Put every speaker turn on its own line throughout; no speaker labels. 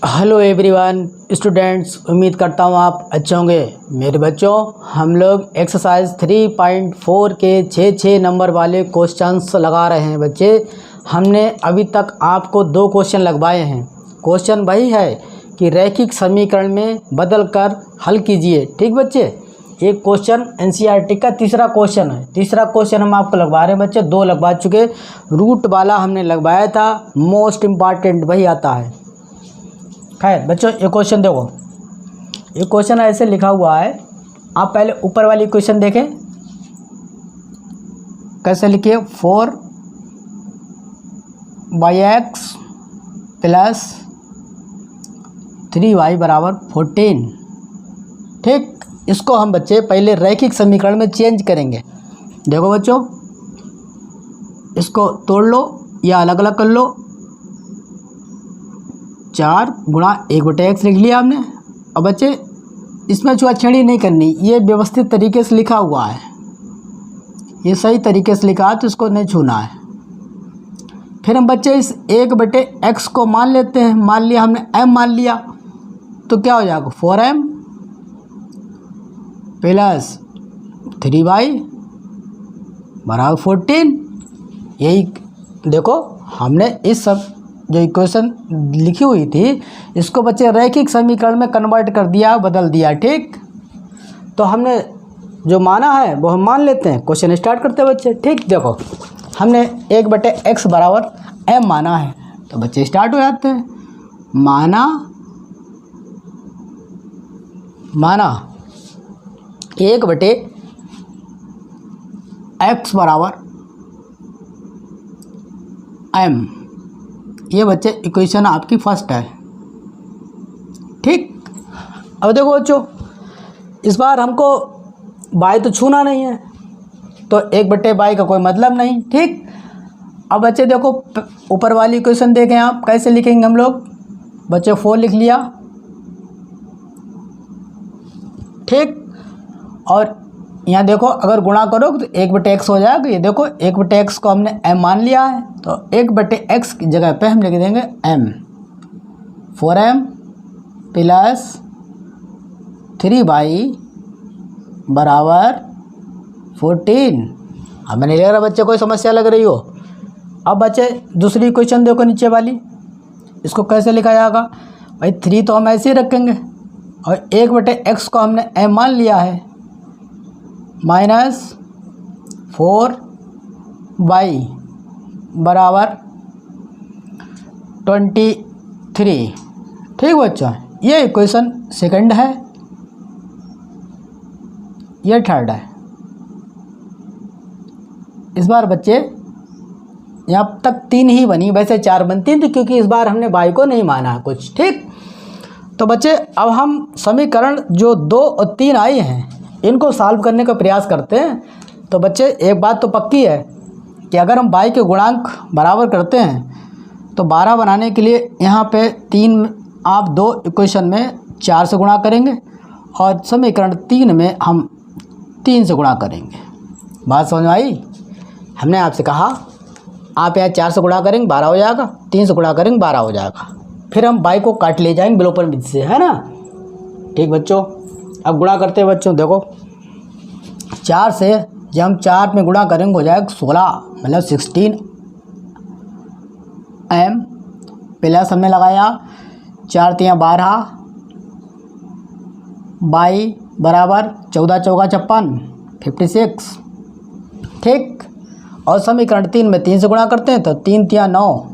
Hello everyone students, उम्मीद करता हूँ आप अच्छे होंगे। मेरे बच्चों, हम लोग एक्सरसाइज 3.4 के 6 नंबर वाले क्वेश्चंस लगा रहे हैं। बच्चे, हमने अभी तक आपको 2 क्वेश्चन लगवाए हैं। क्वेश्चन वही है कि रैखिक समीकरण में बदल कर हल कीजिए। ठीक बच्चे, एक क्वेश्चन एनसीईआरटी का तीसरा क्वेश्चन है। तीसरा क्वेश्चन हम आपको लगवा रहे हैं बच्चे, 2 लगवा चुके। रूट वाला हमने लगवाया था, मोस्ट इम्पॉर्टेंट वही आता है। खैर बच्चों, ये क्वेश्चन देखो, ये क्वेश्चन ऐसे लिखा हुआ है। आप पहले ऊपर वाली क्वेश्चन देखें, कैसे लिखिए, 4x प्लस 3y बराबर 14। ठीक, इसको हम बच्चे पहले रैखिक समीकरण में चेंज करेंगे। देखो बच्चों, इसको तोड़ लो या अलग अलग कर लो। 4 गुणा 1/x लिख लिया हमने। अब बच्चे, इसमें छुआछेड़ी नहीं करनी, ये व्यवस्थित तरीके से लिखा हुआ है, ये सही तरीके से लिखा है, तो इसको नहीं छूना है। फिर हम बच्चे इस 1/x को मान लेते हैं। मान लिया हमने, m मान लिया, तो क्या हो जाएगा, 4m प्लस 3y बराबर 14। यही देखो, हमने इस सब जो इक्वेशन लिखी हुई थी, इसको बच्चे रैखिक समीकरण में कन्वर्ट कर दिया, बदल दिया। ठीक, तो हमने जो माना है वो हम मान लेते हैं। क्वेश्चन स्टार्ट करते हैं बच्चे। ठीक, देखो हमने 1/x बराबर m माना है, तो बच्चे स्टार्ट हो जाते हैं। माना 1/x बराबर m, ये बच्चे इक्वेशन आपकी फर्स्ट है। ठीक, अब देखो बच्चों, इस बार हमको बाई तो छूना नहीं है, तो 1/बाई का कोई मतलब नहीं। ठीक, अब बच्चे देखो, ऊपर वाली इक्वेशन देखें आप, कैसे लिखेंगे हम लोग बच्चे। 4 लिख लिया। ठीक, और यहाँ देखो, अगर गुणा करो तो 1/x हो जाएगा। ये देखो, 1/x को हमने m मान लिया है, तो 1/x की जगह पे हम लिख देंगे m। 4m प्लस 3y बराबर 14। हमें नहीं लग रहा बच्चे कोई समस्या लग रही हो। अब बच्चे दूसरी क्वेश्चन देखो, नीचे वाली, इसको कैसे लिखा जाएगा भाई। 3 तो हम ऐसे ही रखेंगे, और 1/x को हमने m मान लिया है, माइनस 4y बराबर 23। ठीक बच्चों, ये इक्वेशन सेकंड है, ये थर्ड है। इस बार बच्चे यहाँ तक 3 ही बनी, वैसे 4 बनती थी, क्योंकि इस बार हमने y को नहीं माना है कुछ। ठीक, तो बच्चे अब हम समीकरण जो 2 और 3 आई हैं, इनको सॉल्व करने का प्रयास करते हैं। तो बच्चे, एक बात तो पक्की है कि अगर हम y के गुणांक बराबर करते हैं, तो 12 बनाने के लिए यहाँ पे 3 आप 2 इक्वेशन में 4 से गुणा करेंगे, और समीकरण 3 में हम 3 से गुणा करेंगे। बात समझ में आई? हमने आपसे कहा आप यहाँ 4 से गुणा करेंगे 12 हो जाएगा, 3 से गुणा करेंगे 12 हो जाएगा। फिर हम y को काट ले जाएंगे विलोपन विधि से, है ना। ठीक बच्चों, अब गुणा करते हैं बच्चों। देखो, 4 से जब हम 4 में गुणा करेंगे हो जाएगा 16, मतलब 16m प्लस हमने लगाया 4 × 12 y बराबर 14 × 4 = 56। ठीक, और समीकरण 3 में 3 से गुणा करते हैं, तो 3 × 9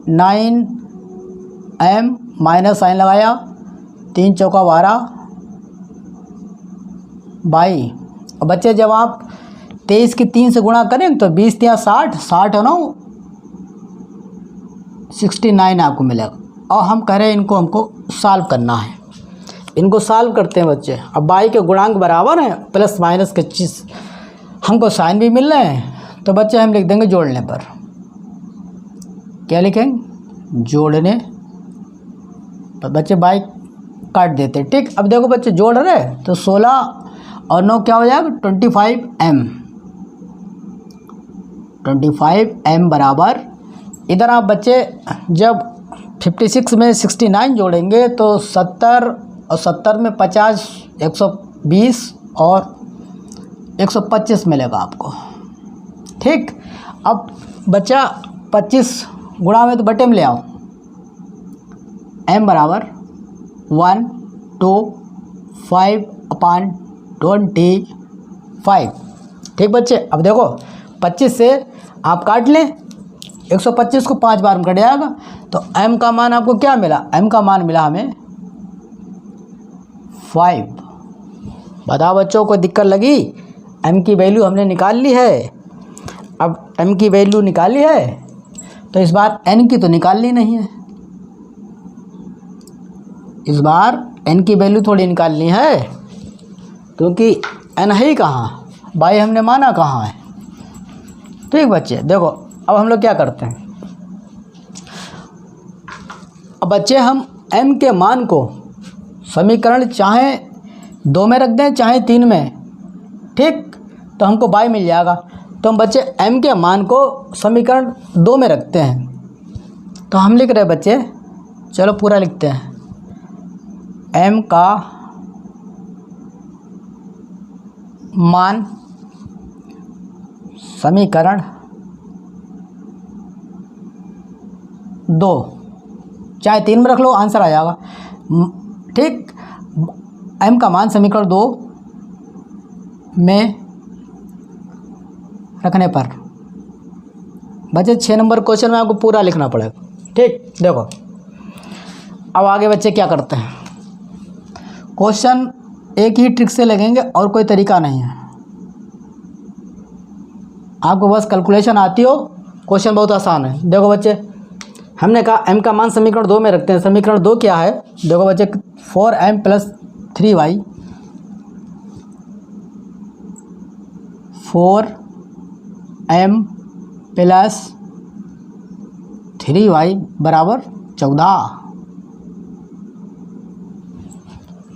9m माइनस साइन लगाया, 3 × 4 = 12 बाई। और बच्चे, जब आप 23 की 3 से गुणा करें तो 20 × 60, 60 और 9 69 आपको मिलेगा। और हम कह रहे हैं इनको हमको सॉल्व करना है। इनको सॉल्व करते हैं बच्चे। अब बाई के गुणांक बराबर हैं, प्लस माइनस के चीज़ हमको साइन भी मिल रहे हैं, तो बच्चे हम लिख देंगे जोड़ने पर। क्या लिखेंगे, जोड़ने पर। बच्चे बाई काट देते हैं। ठीक, अब देखो बच्चे, जोड़ रहे तो 16 और 9 क्या हो जाएगा, 25m। 25m बराबर, इधर आप बच्चे जब 56 में 69 जोड़ेंगे तो 70 और 70 में 50, 120 और 125 मिलेगा आपको। ठीक, अब बचा 25 गुणा में, तो बटे में ले आओ। m बराबर 1 2 5/25। ठीक बच्चे, अब देखो 25 से आप काट लें, 125 को 5 बार में कट जाएगा, तो m का मान आपको क्या मिला? m का मान मिला हमें 5। बताओ बच्चों, कोई दिक्कत लगी? m की वैल्यू हमने निकाल ली है। अब m की वैल्यू निकाली है तो इस बार n की तो निकालनी नहीं है। इस बार n की वैल्यू थोड़ी निकालनी है, क्योंकि n है ही कहाँ, बाई हमने माना कहाँ है। ठीक बच्चे, देखो अब हम लोग क्या करते हैं। अब बच्चे हम m के मान को समीकरण चाहे 2 में रख दें चाहे 3 में, ठीक, तो हमको बाई मिल जाएगा। तो हम बच्चे m के मान को समीकरण 2 में रखते हैं। तो हम लिख रहे हैं बच्चे, चलो पूरा लिखते हैं। m का मान समीकरण 2 चाहे 3 में रख लो, आंसर आ जाएगा। ठीक, m का मान समीकरण 2 में रखने पर बच्चे 6 नंबर क्वेश्चन में आपको पूरा लिखना पड़ेगा। ठीक, देखो अब आगे बच्चे क्या करते हैं। क्वेश्चन एक ही ट्रिक से लगेंगे और कोई तरीका नहीं है। आपको बस कैलकुलेशन आती हो, क्वेश्चन बहुत आसान है। देखो बच्चे, हमने कहा m का मान समीकरण 2 में रखते हैं। समीकरण 2 क्या है? देखो बच्चे, 4m + 3y 4m + 3y बराबर 14।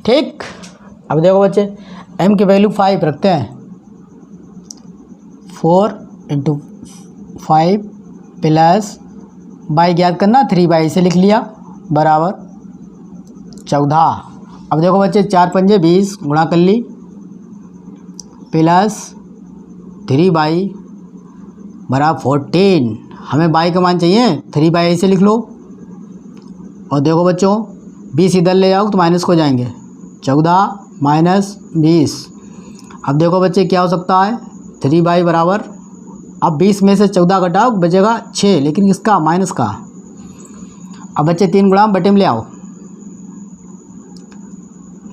ठीक, अब देखो बच्चे, m की वैल्यू 5 रखते हैं। 4 × 5 प्लस बाई ज्ञात करना, 3y से लिख लिया बराबर 14। अब देखो बच्चे, 4 पंजे 20 गुणा कर ली प्लस 3y बराबर 14। हमें बाई का मान चाहिए, 3y से लिख लो। और देखो बच्चों, 20 इधर ले जाओ तो माइनस हो जाएंगे, 14 - 20। अब देखो बच्चे क्या हो सकता है, 3y बराबर, अब 20 में से 14 घटाओ बचेगा 6, लेकिन इसका माइनस का। अब बच्चे 3 गुणा बटे में ले आओ,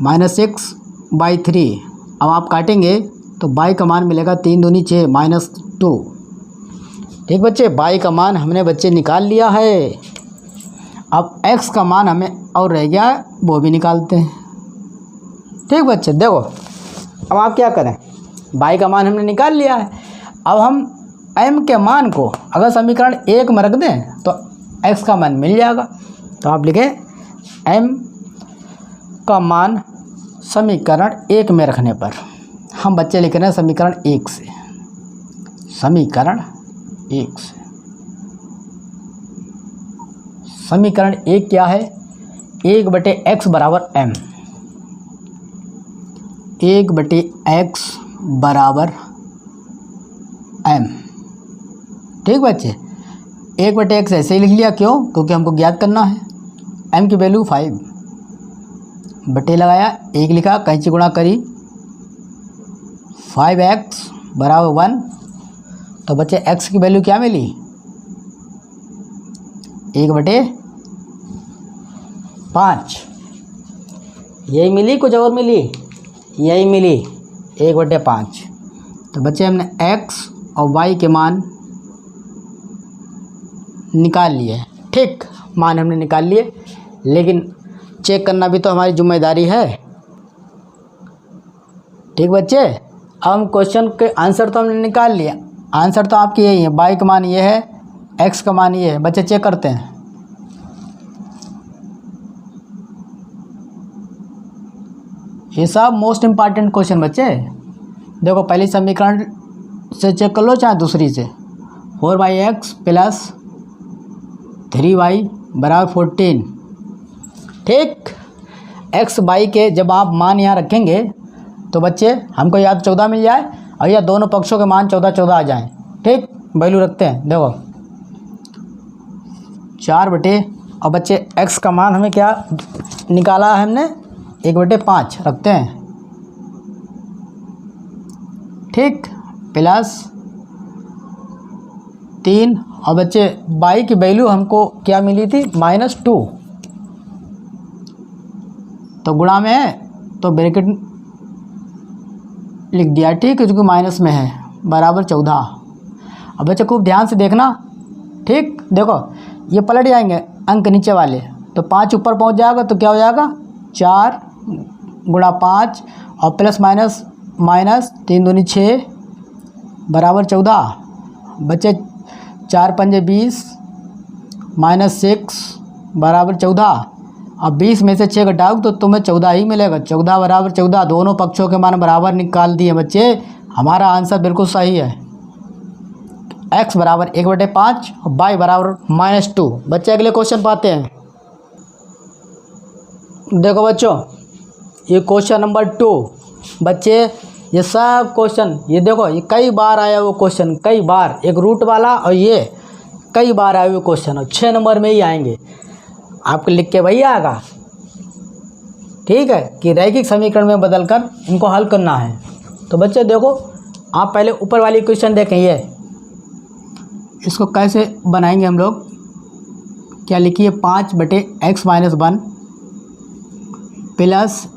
-6/3। अब आप काटेंगे तो बाई का मान मिलेगा 3 दूनी 6 -2। ठीक बच्चे, बाई का मान हमने बच्चे निकाल लिया है। अब x का मान हमें और रह गया है, वो भी निकालते हैं। ठीक बच्चे, देखो अब आप क्या करें, बाई का मान हमने निकाल लिया है। अब हम m के मान को अगर समीकरण 1 में रख दें तो x का मान मिल जाएगा। तो आप लिखें m का मान समीकरण 1 में रखने पर, हम बच्चे लिख रहे हैं समीकरण 1 से। समीकरण 1 से, समीकरण 1 क्या है? 1/x बराबर m, 1/x बराबर m। ठीक बच्चे, 1/x ऐसे ही लिख लिया, क्यों? क्योंकि हमको ज्ञात करना है। m की वैल्यू 5, बटे लगाया, 1 लिखा, कैंची गुणा करी, 5x बराबर 1। तो बच्चे x की वैल्यू क्या मिली? 1/5। यही मिली, कुछ और मिली? यही मिली, 1/5। तो बच्चे हमने x और y के मान निकाल लिए। ठीक, मान हमने निकाल लिए, लेकिन चेक करना भी तो हमारी जिम्मेदारी है। ठीक बच्चे, अब हम क्वेश्चन के आंसर तो हमने निकाल लिया, आंसर तो आपकी यही है, y का मान ये है, x का मान ये है। बच्चे चेक करते हैं। ये सब मोस्ट इम्पॉर्टेंट क्वेश्चन बच्चे। देखो पहली समीकरण से चेक कर लो चाहे दूसरी से, 4x + 3y बराबर 14। ठीक, एक्स वाई के जब आप मान यहाँ रखेंगे तो बच्चे हमको या 14 मिल जाए और या दोनों पक्षों के मान 14 आ जाएं। ठीक, वैल्यू रखते हैं, देखो 4 बटे, और बच्चे एक्स का मान हमें क्या निकाला है हमने, 1/5 रखते हैं। ठीक, प्लस 3, और बच्चे वाई की वैल्यू हमको क्या मिली थी, -2, तो गुणा में है तो ब्रैकेट लिख दिया। ठीक है, क्योंकि माइनस में है, बराबर 14। अब बच्चे खूब ध्यान से देखना। ठीक, देखो ये पलट जाएंगे अंक नीचे वाले, तो 5 ऊपर पहुंच जाएगा तो क्या हो जाएगा, 4 गुणा 5 और प्लस माइनस माइनस 3 दूनी 6 बराबर 14। बच्चे 4 पंजे 20 -6 बराबर 14। अब 20 में से 6 घटाओ तो तुम्हें 14 ही मिलेगा। 14 बराबर 14, दोनों पक्षों के मान बराबर निकाल दिए बच्चे, हमारा आंसर बिल्कुल सही है। x बराबर 1/5 और y बराबर -2। बच्चे अगले क्वेश्चन पाते हैं। देखो बच्चों, ये क्वेश्चन नंबर 2। बच्चे ये सब क्वेश्चन, ये देखो ये कई बार आया वो क्वेश्चन, कई बार, एक रूट वाला और ये कई बार आए हुए क्वेश्चन, और 6 नंबर में ही आएंगे। आपको लिख के वही आएगा। ठीक है, कि रैखिक समीकरण में बदलकर इनको हल करना है। तो बच्चे देखो, आप पहले ऊपर वाली क्वेश्चन देखें, ये इसको कैसे बनाएंगे हम लोग। क्या लिखिए, 5/x - 1 प्लस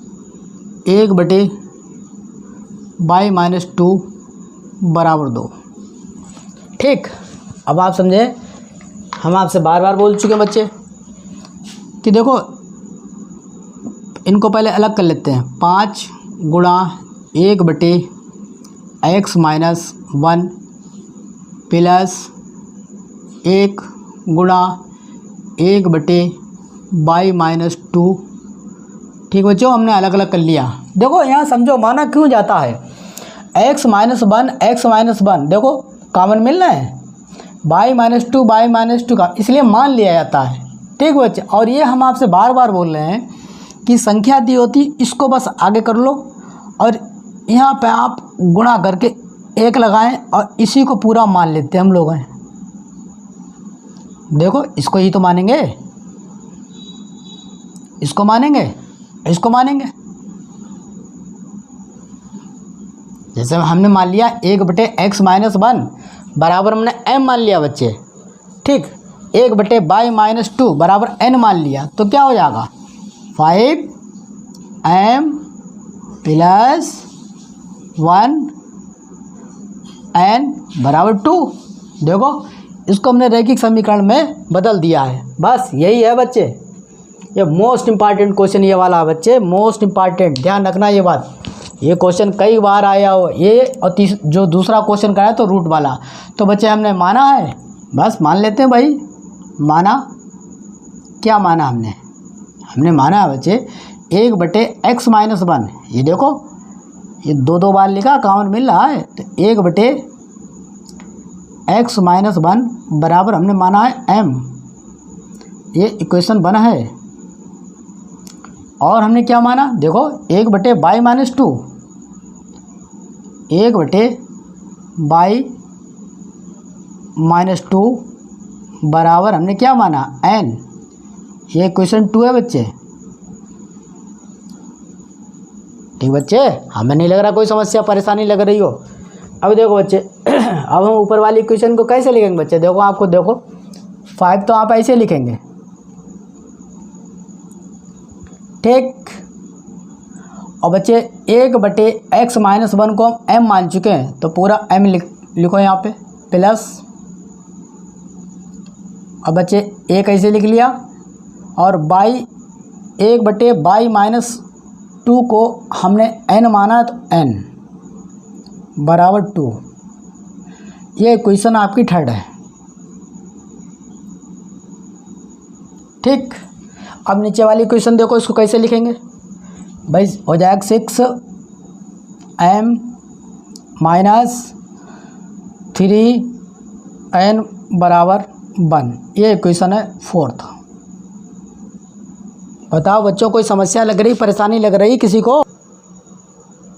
1/y - 2 बराबर 2। ठीक, अब आप समझे, हम आपसे बार बार बोल चुके हैं बच्चे कि देखो इनको पहले अलग कर लेते हैं। 5 गुणा 1/x - 1 प्लस 1 गुणा 1/y - 2। ठीक बच्चों, हमने अलग अलग कर लिया। देखो यहाँ समझो माना क्यों जाता है, x - 1 देखो कॉमन मिल रहा है, y - 2 का, इसलिए मान लिया जाता है। ठीक बच्चे, और ये हम आपसे बार बार बोल रहे हैं कि संख्या दी होती, इसको बस आगे कर लो और यहाँ पे आप गुणा करके 1 लगाएं और इसी को पूरा मान लेते हैं हम लोग हैं। देखो इसको ही तो मानेंगे, इसको मानेंगे, इसको मानेंगे। जैसे हमने मान लिया 1/x - 1 बराबर हमने m मान लिया बच्चे। ठीक, 1/y - 2 बराबर n मान लिया, तो क्या हो जाएगा, 5m प्लस 1n बराबर 2। देखो इसको हमने रैखिक समीकरण में बदल दिया है। बस यही है बच्चे, ये मोस्ट इम्पॉर्टेंट क्वेश्चन ये वाला है बच्चे, मोस्ट इम्पॉर्टेंट, ध्यान रखना ये बात। ये क्वेश्चन कई बार आया हो ये, और जो दूसरा क्वेश्चन कराया तो रूट वाला। तो बच्चे हमने माना है, बस मान लेते हैं भाई। माना, क्या माना हमने, हमने माना है बच्चे 1/x - 1। ये देखो ये 2 बार लिखा, कॉमन मिल रहा है, तो 1/x - 1 बराबर हमने माना है m। ये इक्वेशन बना है। और हमने क्या माना, देखो 1/y - 2, 1/y - 2 बराबर हमने क्या माना, n। ये क्वेश्चन 2 है बच्चे। ठीक बच्चे, हमें नहीं लग रहा कोई समस्या परेशानी लग रही हो। अब देखो बच्चे, अब हम ऊपर वाली क्वेश्चन को कैसे लिखेंगे बच्चे, देखो आपको, देखो 5 तो आप ऐसे लिखेंगे। ठीक, और बच्चे 1/x - 1 को हम m मान चुके हैं, तो पूरा m लिखो यहाँ पे, प्लस, और बच्चे a कैसे लिख लिया, और y 1/y - 2 को हमने n माना तो n बराबर 2। ये क्वेश्चन आपकी 3rd है। ठीक, अब नीचे वाली क्वेश्चन देखो, इसको कैसे लिखेंगे भाई, हो जाएगा 6m - 3n बराबर 1। ये क्वेश्चन है 4th। बताओ बच्चों, कोई समस्या लग रही, परेशानी लग रही किसी को?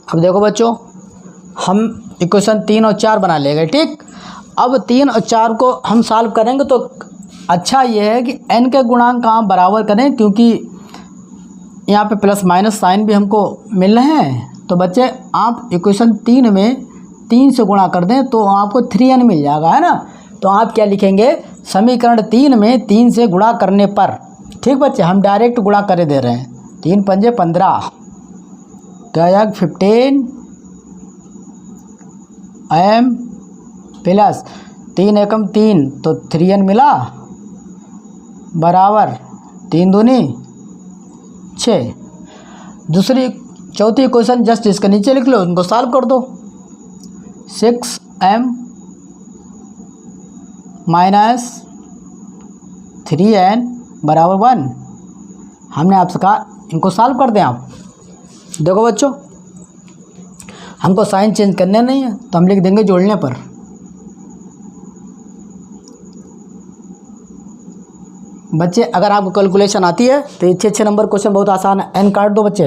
अब देखो बच्चों, हम इक्वेशन 3 और 4 बना लेंगे, ठीक। अब 3 और 4 को हम सॉल्व करेंगे तो अच्छा ये है कि n के गुणांक आप बराबर करें, क्योंकि यहाँ पे प्लस माइनस साइन भी हमको मिल रहे हैं। तो बच्चे आप इक्वेशन 3 में 3 से गुणा कर दें तो आपको 3n मिल जाएगा, है ना। तो आप क्या लिखेंगे, समीकरण 3 में 3 से गुणा करने पर, ठीक बच्चे, हम डायरेक्ट गुणा करे दे रहे हैं। 3 पंजे 15, क्या आ जाएगा 15 m प्लस 3 एकम 3 तो 3n मिला, बराबर 3 दूनी 6। दूसरी चौथी इक्वेशन जस्ट इसके नीचे लिख लो, उनको सॉल्व कर दो। 6m माइनस 3n बराबर 1। हमने आपसे कहा इनको सॉल्व कर दें आप। देखो बच्चों, हमको साइन चेंज करने नहीं है तो हम लिख देंगे जोड़ने पर। बच्चे अगर आपको कैलकुलेशन आती है तो ये 6 नंबर क्वेश्चन बहुत आसान है। n काट दो बच्चे।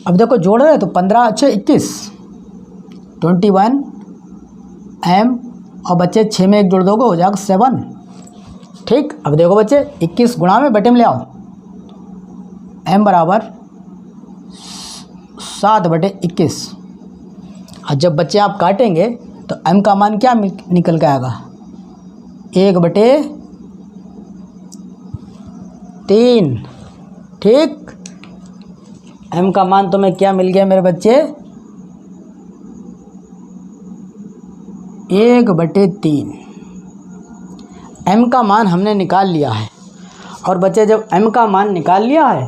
अब देखो जोड़ रहे हैं तो 15 अच्छे 21, 21 m, और बच्चे 6 में 1 जोड़ दोगे हो जाएगा 7, ठीक। अब देखो बच्चे 21 गुणा में बटे में ले आओ, m बराबर 7/21। और जब बच्चे आप काटेंगे तो m का मान क्या निकल के आएगा, 1/3, ठीक। m का मान तुम्हें क्या मिल गया मेरे बच्चे, 1/3। m का मान हमने निकाल लिया है। और बच्चे जब m का मान निकाल लिया है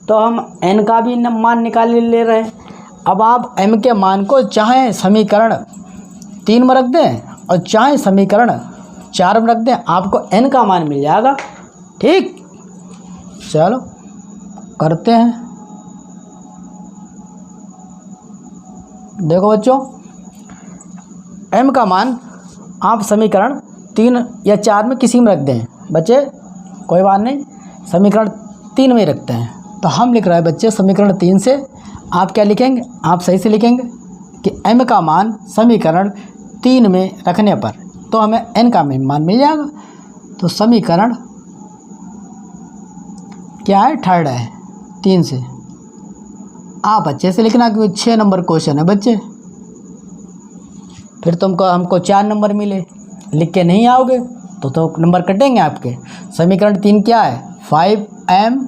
तो हम n का भी मान निकाल ले रहे हैं। अब आप m के मान को चाहे समीकरण 3 में रख दें और चाहे समीकरण 4 में रख दें, आपको n का मान मिल जाएगा, ठीक। चलो करते हैं। देखो बच्चों, m का मान आप समीकरण 3 या 4 में किसी में रख दें बच्चे, कोई बात नहीं, समीकरण 3 में ही रखते हैं। तो हम लिख रहे हैं बच्चे समीकरण 3 से आप क्या लिखेंगे, आप सही से लिखेंगे कि m का मान समीकरण 3 में रखने पर तो हमें n का मान मिल जाएगा। तो समीकरण क्या है, थर्ड है 3 से। आप अच्छे से लिखना क्योंकि 6 नंबर क्वेश्चन है बच्चे, फिर तुमको हमको 4 नंबर मिले, लिख के नहीं आओगे तो नंबर कटेंगे आपके। समीकरण 3 क्या है, 5m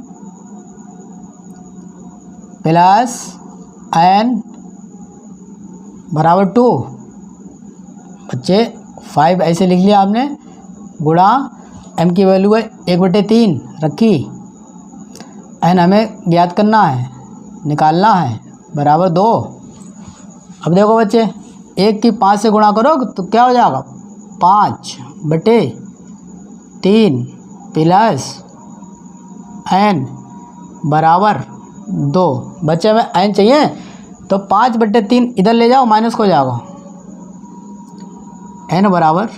प्लस n बराबर 2। बच्चे 5 ऐसे लिख लिया आपने, गुणा m की वैल्यू है 1/3 रखी, n हमें ज्ञात करना है, निकालना है, बराबर 2। अब देखो बच्चे 1 की 5 से गुणा करोगे तो क्या हो जाएगा, 5/3 प्लस n बराबर 2। बच्चे हमें n चाहिए तो 5/3 इधर ले जाओ, माइनस हो जाएगा, n बराबर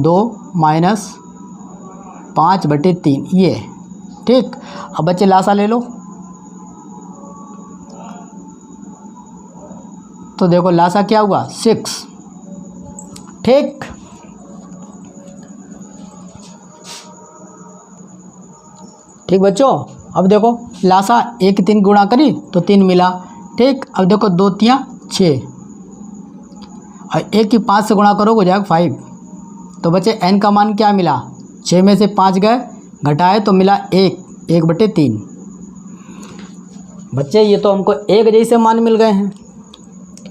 2 माइनस 5/3 ये, ठीक। अब बच्चे लासा ले लो, तो देखो लासा क्या हुआ 6, ठीक। ठीक बच्चों, अब देखो लासा 1 3 गुणा करी तो 3 मिला, ठीक। अब देखो 2 3 6 और 1 की 5 से गुणा करो हो जाएगा 5। तो बच्चे n का मान क्या मिला, 6 में से 5 गए, घटाए तो मिला 1/3। बच्चे ये तो हमको एक जैसे मान मिल गए हैं,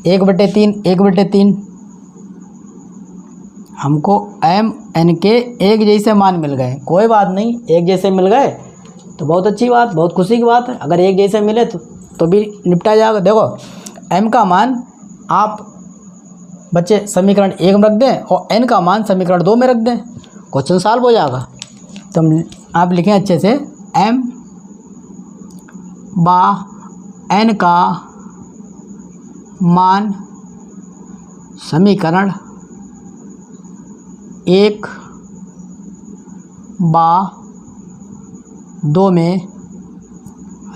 1/3 हमको m n के एक जैसे मान मिल गए। कोई बात नहीं, एक जैसे मिल गए तो बहुत अच्छी बात, बहुत खुशी की बात है। अगर एक जैसे मिले तो भी निपटा जाएगा। देखो m का मान आप बच्चे समीकरण 1 में रख दें और n का मान समीकरण 2 में रख दें, क्वेश्चन सॉल्व हो जाएगा। तो आप लिखें अच्छे से, m बा n का मान समीकरण 1 बा 2 में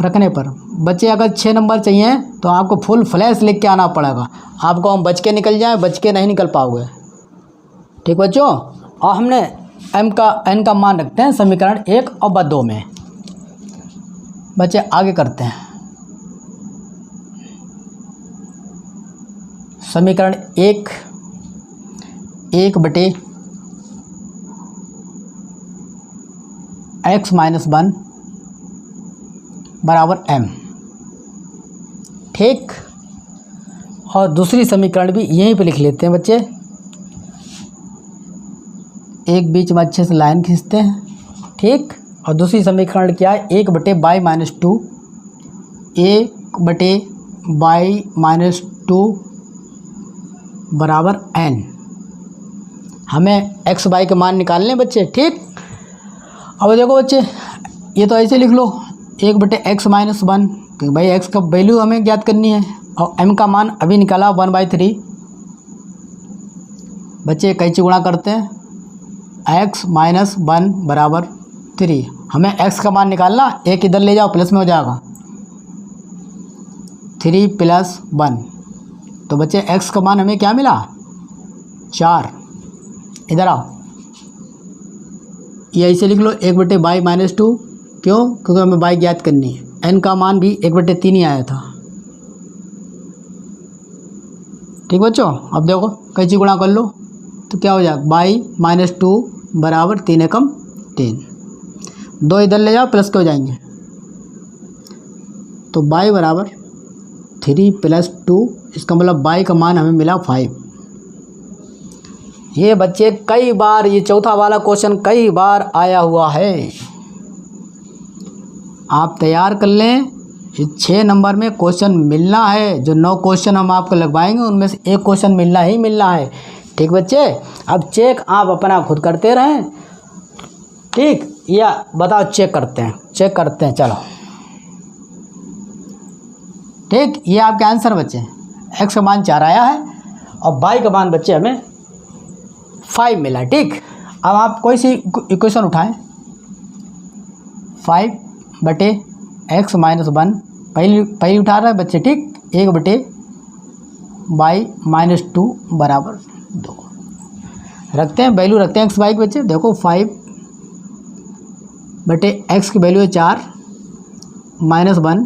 रखने पर बच्चे अगर 6 नंबर चाहिए तो आपको फुल फ्लैश लिख के आना पड़ेगा। आपको हम बच के निकल जाए, बच के नहीं निकल पाओगे। ठीक बच्चों, और हमने एन का मान रखते हैं समीकरण 1 और 2 में। बच्चे आगे करते हैं। समीकरण 1 बटे x माइनस 1 बराबर m। ठीक, और दूसरी समीकरण भी यहीं पे लिख लेते हैं बच्चे। एक बीच में अच्छे से लाइन खींचते हैं। ठीक, और दूसरी समीकरण क्या है? 1 बटे y माइनस 2, 1 बटे y माइनस 2 बराबर n। हमें x y के मान निकालने बच्चे। ठीक, अब देखो बच्चे, ये तो ऐसे लिख लो 1 बटे x माइनस 1, क्योंकि भाई x का वैल्यू हमें ज्ञात करनी है, और m का मान अभी निकाला 1/3। बच्चे कैसे गुणा करते हैं? x माइनस 1 बराबर 3। हमें x का मान निकालना, एक इधर ले जाओ प्लस में हो जाएगा 3 + 1। तो बच्चे x का मान हमें क्या मिला? 4। इधर आओ, ये ऐसे लिख लो 1 बटे y माइनस 2। क्यों? क्योंकि हमें y ज्ञात करनी है। n का मान भी 1/3 ही आया था। ठीक बच्चों, अब देखो कैसे गुणा कर लो तो क्या हो जाएगा? y माइनस 2 बराबर 3 एकम 3। 2 इधर ले जाओ प्लस के हो जाएंगे, तो y बराबर 3 + 2। इसका मतलब y का मान हमें मिला 5। ये बच्चे कई बार, ये चौथा वाला क्वेश्चन कई बार आया हुआ है। आप तैयार कर लें, 6 नंबर में क्वेश्चन मिलना है। जो 9 क्वेश्चन हम आपको लगवाएंगे उनमें से एक क्वेश्चन मिलना ही मिलना है। ठीक बच्चे, अब चेक आप अपना खुद करते रहें। ठीक, या बताओ चेक करते हैं चलो। ठीक, ये आपके आंसर बच्चे। x का मान 4 आया है और y का मान बच्चे हमें 5 मिला। ठीक, अब आप कोई सी इक्वेशन उठाएं। 5 बटे x माइनस 1 पहली उठा रहा है बच्चे। ठीक, 1 बटे y माइनस 2 बराबर 2 रखते हैं, वैल्यू रखते हैं x y के बच्चे। देखो 5 बटे x की वैल्यू है 4 माइनस 1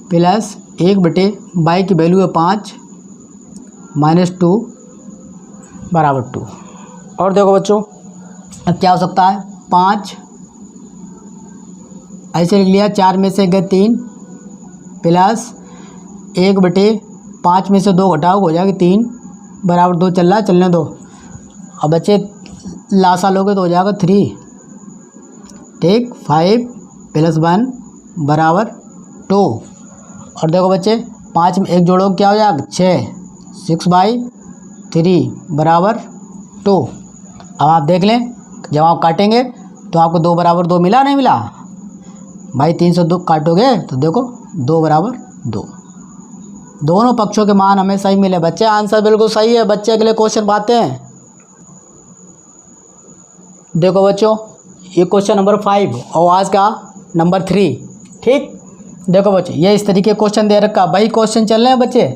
प्लस 1 बटे y की वैल्यू है 5 माइनस 2 बराबर 2। और देखो बच्चों, अब क्या हो सकता है? 5 ऐसे लिख लिया, 4 में से गए 3 प्लस 1 बटे 5 में से 2 घटाओ, हो जाएगा 3 बराबर 2। चल रहा है, चलने दो। अब बच्चे लासा लोगे तो हो जाएगा 3। ठीक, 5 + 1 बराबर 2। और देखो बच्चे 5 में 1 जोड़ो क्या हो जाएगा? 6। 6/3 बराबर 2। अब आप देख लें, जब आप काटेंगे तो आपको 2 बराबर 2 मिला नहीं मिला? भाई 3 से 2 काटोगे तो देखो 2 बराबर 2। दोनों पक्षों के मान हमें सही मिले बच्चे। आंसर बिल्कुल सही है बच्चे। अगले क्वेश्चन पाते हैं। देखो बच्चों, ये क्वेश्चन नंबर 5 और आज का नंबर 3। ठीक, देखो बच्चे, ये इस तरीके क्वेश्चन दे रखा। भाई क्वेश्चन चल रहे हैं बच्चे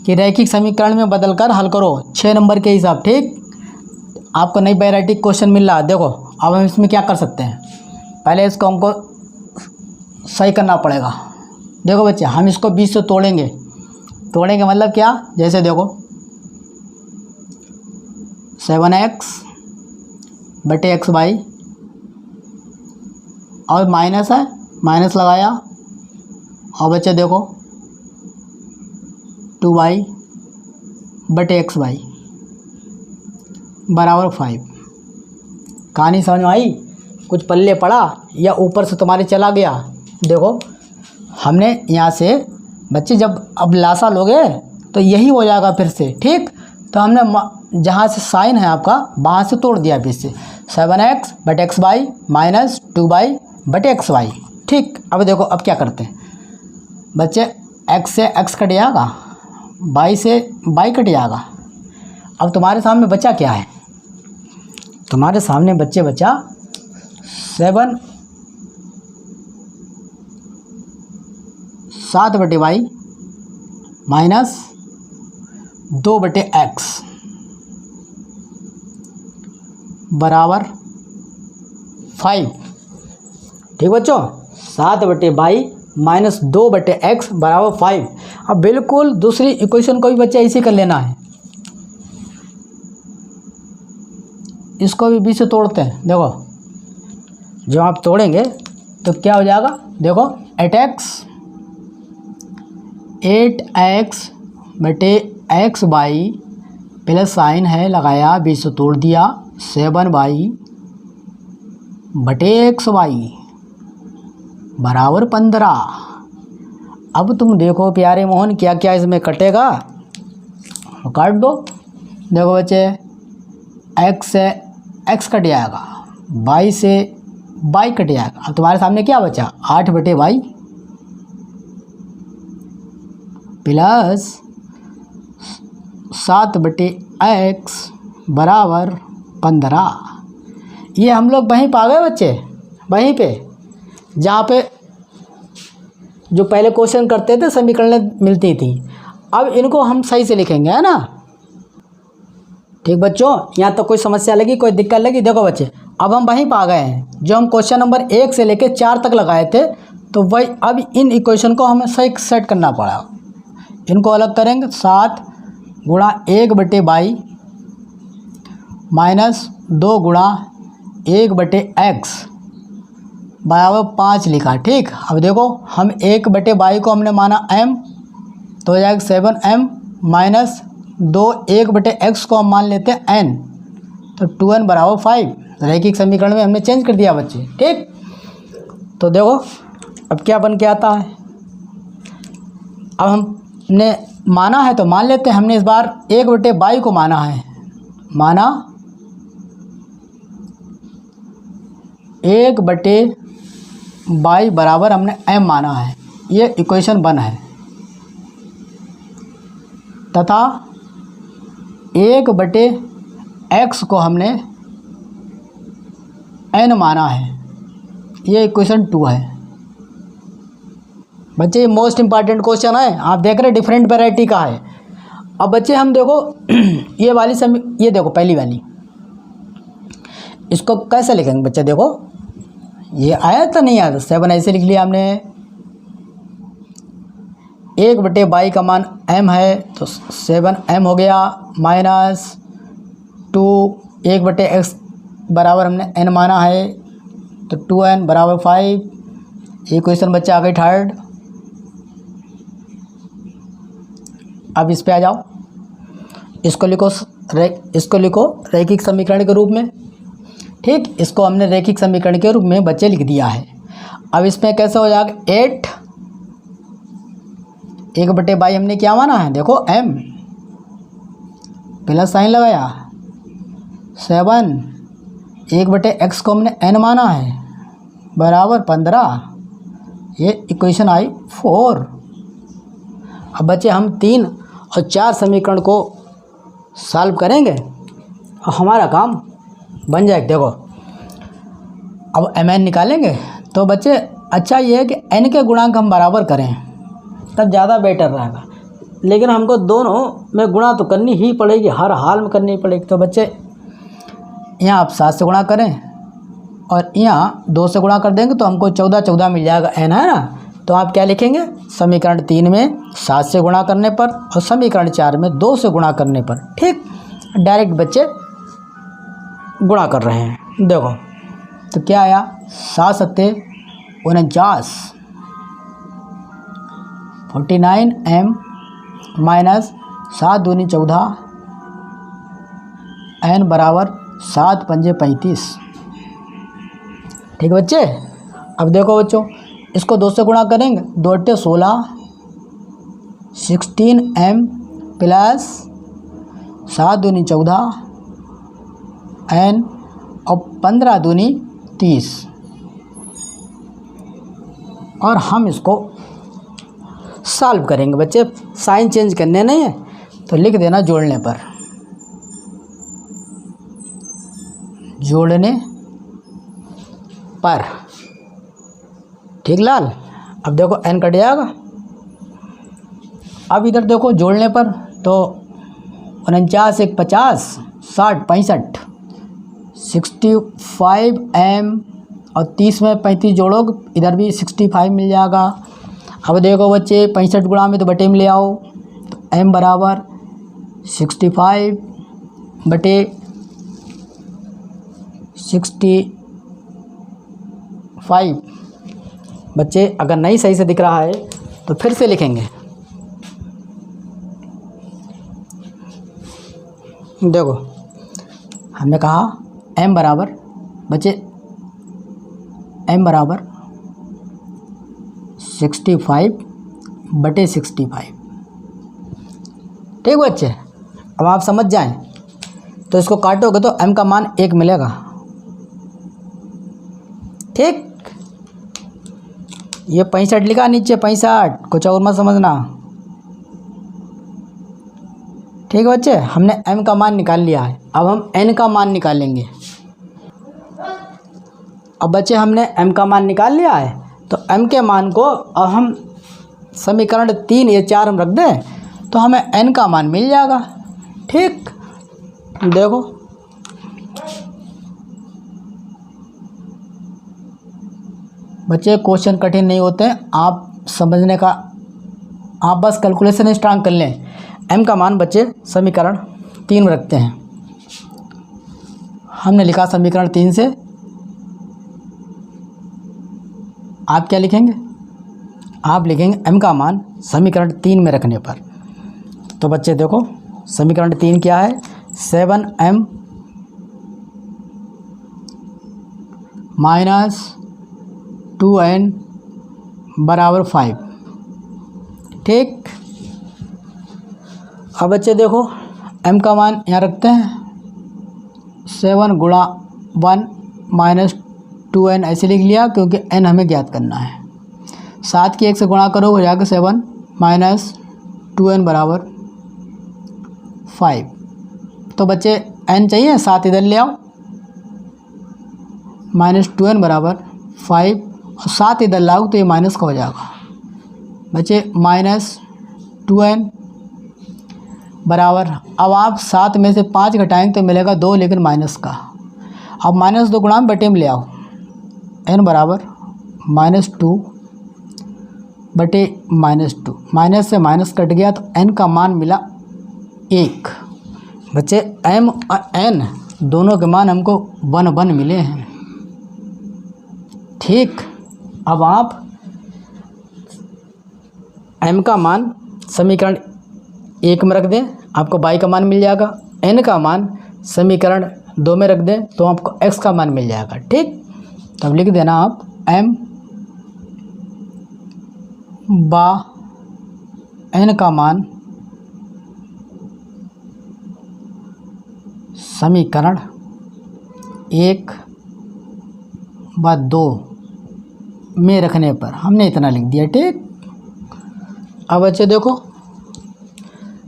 कि रैखिक समीकरण में बदलकर हल करो 6 नंबर के हिसाब। ठीक, आपको नई वैरायटी क्वेश्चन मिल रहा है। देखो अब हम इसमें क्या कर सकते हैं, पहले इसको हमको सही करना पड़ेगा। देखो बच्चे, हम इसको 20 से तोड़ेंगे मतलब क्या? जैसे देखो 7x बटे xy और माइनस है, माइनस लगाया, और बच्चे देखो 2y बटे xy बराबर 5। कहानी समझ में आई? कुछ पल्ले पड़ा या ऊपर से तुम्हारे चला गया? देखो हमने यहाँ से बच्चे जब अब लासा लोगे तो यही हो जाएगा फिर से। ठीक, तो हमने जहाँ से साइन है आपका वहाँ से तोड़ दिया फिर से। 7x बटे xy माइनस 2y बटे xy। ठीक, अब देखो अब क्या करते हैं बच्चे, x से x कट जाएगा, y से y कट जाएगा। अब तुम्हारे सामने बचा क्या है? तुम्हारे सामने बच्चे बचा 7 7/y माइनस 2/x बराबर 5। ठीक बच्चों, 7/y माइनस 2/x बराबर 5। अब बिल्कुल दूसरी इक्वेशन को भी बच्चे ऐसे कर लेना है, इसको भी b से तोड़ते हैं। देखो जब आप तोड़ेंगे तो क्या हो जाएगा, देखो 8x बटे एक्स बाई प्लस साइन है लगाया, 20 से तोड़ दिया, 7y बटे एक्स वाई बराबर 15। अब तुम देखो प्यारे मोहन क्या क्या इसमें कटेगा, काट दो। देखो बच्चे x से x कट जाएगा, y से y कट जाएगा। अब तुम्हारे सामने क्या बचा, 8/y प्लस 7/x बराबर 15। ये हम लोग वहीं पा गए बच्चे, वहीं पे जहाँ पे जो पहले क्वेश्चन करते थे समीकरण मिलती थी। अब इनको हम सही से लिखेंगे, है ना। ठीक बच्चों, यहाँ तो कोई समस्या लगी, कोई दिक्कत लगी। देखो बच्चे अब हम वहीं पा गए हैं जो हम क्वेश्चन नंबर 1 से लेकर 4 तक लगाए थे, तो वही अब इन इक्वेशन को हमें सही सेट करना पड़ा। इनको अलग करेंगे, 7 गुणा 1/y माइनस 2 गुणा 1/x बराबर 5 लिखा। ठीक, अब देखो हम 1/y को हमने माना m, तो हो जाएगा 7m माइनस 2 1/x को हम मान लेते हैं n, तो 2n बराबर 5। रैखिक समीकरण में हमने चेंज कर दिया बच्चे। ठीक, तो देखो अब क्या बन के आता है। अब हमने माना है तो मान लेते हैं, हमने इस बार 1/y को माना है, माना 1/y बराबर हमने m माना है, ये इक्वेशन 1 है, तथा 1/x को हमने n माना है, ये इक्वेशन 2 है। बच्चे ये मोस्ट इम्पॉर्टेंट क्वेश्चन है, आप देख रहे डिफरेंट वैरायटी का है। अब बच्चे हम देखो ये वाली ये देखो पहली वाली, इसको कैसे लिखेंगे बच्चे, देखो ये आया तो नहीं आया, 7 ऐसे लिख लिया हमने। 1/y का मान m है तो 7m हो गया, माइनस 2 1/x बराबर हमने n माना है, तो 2n बराबर 5। ये क्वेश्चन बच्चे आ गई थर्ड। अब इस पे आ जाओ, इसको लिखो रैखिक समीकरण के रूप में। ठीक, इसको हमने रैखिक समीकरण के रूप में बच्चे लिख दिया है। अब इसमें कैसे हो जाएगा, 8 1/y हमने क्या माना है, देखो m प्लस साइन लगाया, 7 1/x को हमने n माना है बराबर 15। ये इक्वेशन आई 4। अब बच्चे हम 3 और 4 समीकरण को सॉल्व करेंगे और हमारा काम बन जाएगा। देखो अब mn निकालेंगे तो बच्चे अच्छा ये है कि n के गुणांक हम बराबर करें तब ज़्यादा बेटर रहेगा, लेकिन हमको दोनों में गुणा तो करनी ही पड़ेगी, हर हाल में करनी पड़ेगी। तो बच्चे यहाँ आप 7 से गुणा करें और यहाँ 2 से गुणा कर देंगे तो हमको 14 मिल जाएगा n, है ना। तो आप क्या लिखेंगे, समीकरण 3 में 7 से गुणा करने पर और समीकरण 4 में 2 से गुणा करने पर। ठीक, डायरेक्ट बच्चे गुणा कर रहे हैं। देखो तो क्या आया, 7 सत्ते 49 49m माइनस 7 दूनी 14 n बराबर 7 पंजे 35। ठीक बच्चे, अब देखो बच्चों इसको 2 से गुणा करेंगे, 2 8 16 16m प्लस 7 दूनी 14 n और 15 दूनी 30। और हम इसको सॉल्व करेंगे बच्चे, साइन चेंज करने नहीं है तो लिख देना जोड़ने पर, जोड़ने पर। ठीक लाल, अब देखो n कट जाएगा अब इधर देखो जोड़ने पर तो 49 एक 50 60 65 65 m और 30 में 35 जोड़ोगे इधर भी 65 मिल जाएगा। अब देखो बच्चे 65 गुणा में तो बटे में ले आओ तो m बराबर 65 बटे 65। बच्चे अगर नहीं सही से दिख रहा है तो फिर से लिखेंगे। देखो हमने कहा m बराबर बच्चे m बराबर 65 बटे 65। ठीक बच्चे, अब आप समझ जाएं तो इसको काटोगे तो m का मान 1 मिलेगा। ठीक, ये 65 लिखा नीचे 65, कुछ और मत समझना। ठीक है बच्चे, हमने m का मान निकाल लिया है, अब हम n का मान निकालेंगे। अब बच्चे हमने m का मान निकाल लिया है तो m के मान को अब हम समीकरण 3 या 4 हम रख दें तो हमें n का मान मिल जाएगा। ठीक, देखो बच्चे क्वेश्चन कठिन नहीं होते, आप समझने का, आप बस कैलकुलेशन स्ट्रांग कर लें। m का मान बच्चे समीकरण 3 में रखते हैं। हमने लिखा समीकरण 3 से, आप क्या लिखेंगे? आप लिखेंगे m का मान समीकरण 3 में रखने पर। तो बच्चे देखो समीकरण 3 क्या है, 7m माइनस 2n बराबर 5। ठीक, अब बच्चे देखो m का मान यहाँ रखते हैं, 7 गुणा 1 माइनस 2n ऐसे लिख लिया क्योंकि n हमें ज्ञात करना है। 7 की 1 से गुणा करो हो जाएगा 7 माइनस 2n बराबर 5। तो बच्चे n चाहिए, 7 इधर ले आओ, माइनस 2n बराबर 5 और 7 इधर लाओ तो ये माइनस का हो जाएगा। बच्चे माइनस 2n बराबर, अब आप 7 में से 5 घटाएंगे तो मिलेगा 2 लेकिन माइनस का। अब माइनस 2 गुणा में बटे में ले आओ, n बराबर माइनस 2 बटे माइनस 2, माइनस से माइनस कट गया तो n का मान मिला 1। बच्चे m और n दोनों के मान हमको 1 1 मिले हैं। ठीक, अब आप m का मान समीकरण 1 में रख दें, आपको y का मान मिल जाएगा। n का मान समीकरण 2 में रख दें तो आपको x का मान मिल जाएगा। ठीक, तब लिख देना आप m बा n का मान समीकरण 1 व 2 में रखने पर हमने इतना लिख दिया। ठीक, अब बच्चे देखो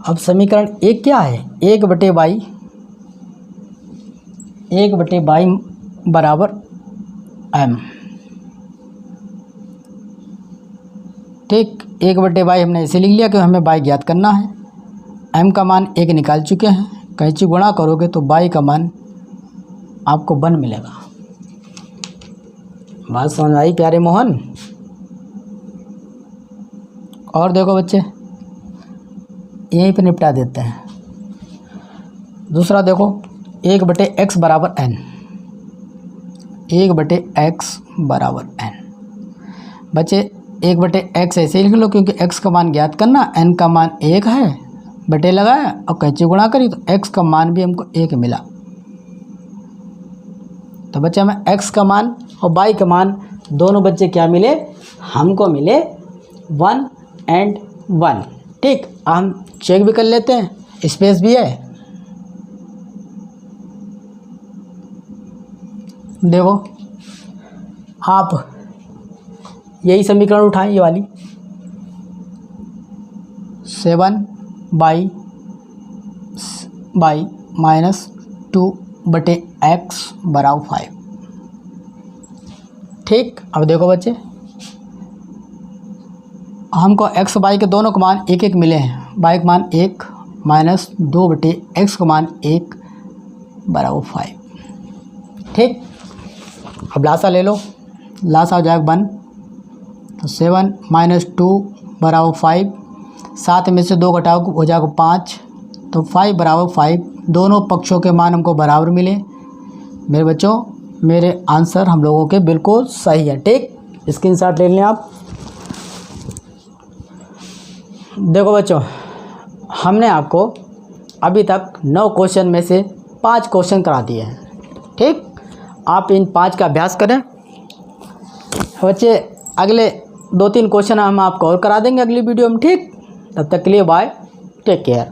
अब समीकरण 1 क्या है, 1 बटे y बराबर m। ठीक, 1 बटे y हमने ऐसे लिख लिया कि हमें y ज्ञात करना है। m का मान 1 निकाल चुके हैं, कैंची गुणा करोगे तो y का मान आपको 1 मिलेगा। बात समझ आई प्यारे मोहन? और देखो बच्चे यहीं पे निपटा देते हैं। दूसरा देखो 1 बटे x बराबर n, 1 बटे x बराबर n। बच्चे 1 बटे x ऐसे ही लिख लो क्योंकि x का मान ज्ञात करना, n का मान 1 है, बटे लगाया और कैंची गुणा करी तो x का मान भी हमको 1 मिला। तो बच्चे हमें x का मान और y का मान दोनों बच्चे क्या मिले, हमको मिले 1 and 1। ठीक, हम चेक भी कर लेते हैं, स्पेस भी है। देखो आप यही समीकरण उठाएं, ये वाली 7 बाई माइनस 2 बटे x बराबर 5। ठीक, अब देखो बच्चे हमको एक्स वाई के दोनों के मान एक एक मिले हैं। वाई का मान 1 माइनस 2/x का मान 1 बराबर 5। ठीक, अब लासा ले लो, लासा हो जाएगा 1, तो 7 माइनस 2 बराबर 5, 7 में से 2 घटाओ हो जाएगा 5, तो 5 बराबर 5। दोनों पक्षों के मान हमको बराबर मिले। मेरे बच्चों, मेरे आंसर हम लोगों के बिल्कुल सही है। ठीक, स्क्रीनशॉट ले लें आप। देखो बच्चों, हमने आपको अभी तक 9 क्वेश्चन में से 5 क्वेश्चन करा दिए हैं। ठीक, आप इन 5 का अभ्यास करें बच्चे। अगले 2-3 क्वेश्चन हम आपको और करा देंगे अगली वीडियो में। ठीक, तब तक के लिए बाय, टेक केयर।